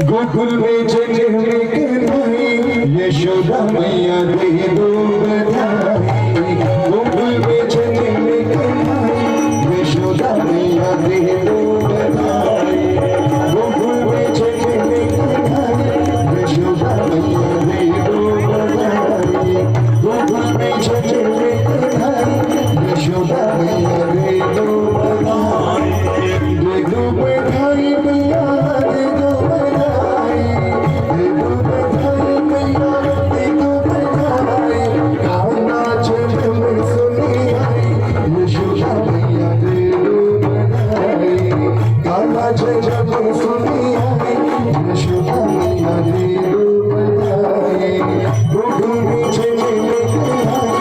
गोकुल में जन्मे कन्हई यशोदा मैया दे दो बधाई। गोकुल में जन्मे कन्हई यशोदा मैया दे दो बधाई। गोकुल में जन्मे कन्हई यशोदा मैया दे दो बधाई। गोकुल में जन्मे कन्हई यशोदा मैया दे दो बधाई। दे दो बधाई मैया दे दो बधाई। दे दो बधाई मैया दे दो बधाई। गाना जन्म सुनी आई यशोदा मैया दे दो बधाई। गाना जन्म सुनी आई यशोदा मैया दे दो बधाई। गोकुल में जन्मे कन्हई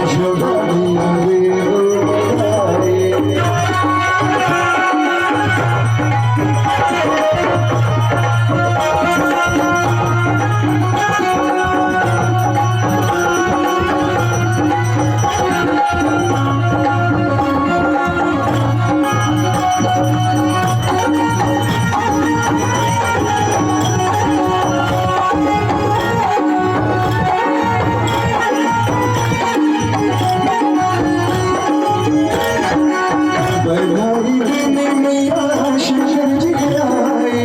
यशोदा मैया दे दो बधाई। बधाई देने मैया शंकर जी आए।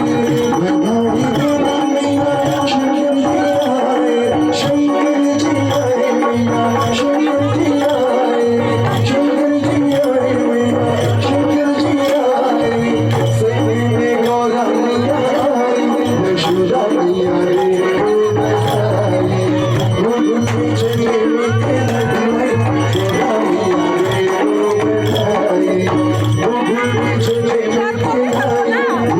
बधाई देने मैया शंकर जी आए। शंकर जी आए मैया शंकर जी आए। शंकर जी आए मैया शंकर जी आए। सभी में गौरा मैया आई यशोदा मैया रे बधाई। गोकुल में जन्मे कन्हई यशोदा मैया रे बधाई। गोकुल में जन्मे कन्हई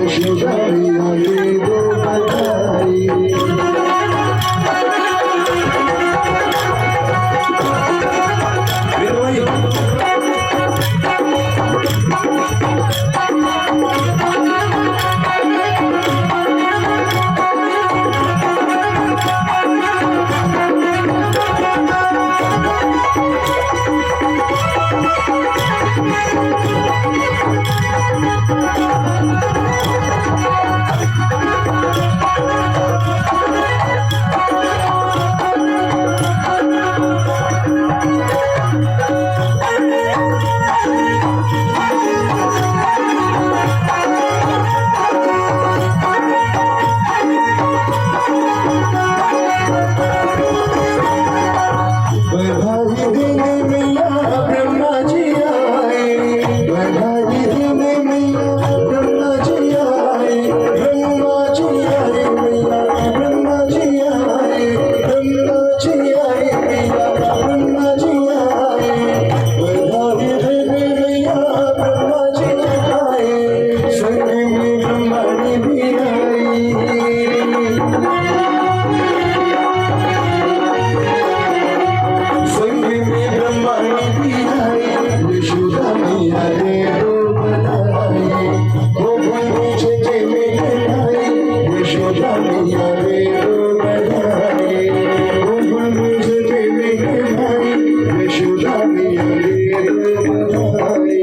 यशोदा मैया रे बधाई। बधाई देने मैया ब्रह्मा जी आए। बधाई देने मैया ब्रह्मा जी आए। ब्रह्मा जी आए मैया ब्रह्मा जी आए। ब्रह्मा जी आए मैया ब्रह्मा जी आए। बधाई देने मैया ब्रह्मा जी आए। संग में ब्रह्मणी भी आई। संग में ब्रह्मणी भी आई यशोदा मैया रे दो बधाई। गोकुल में जन्मे कन्हई यशोदा मैया रे दो बधाई। गोकुल में जन्मे कन्हई यशोदा मैया रे दो बधाई।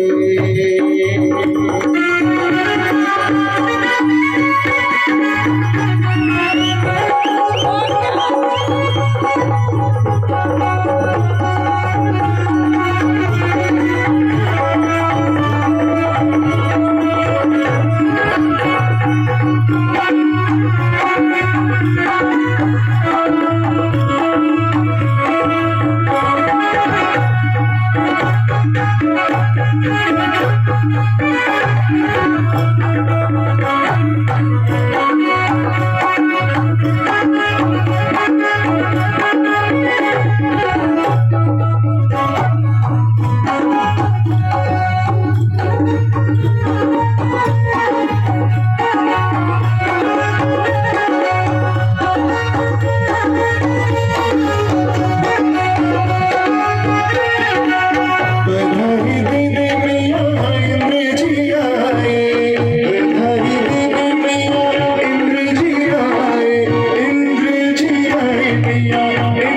मैया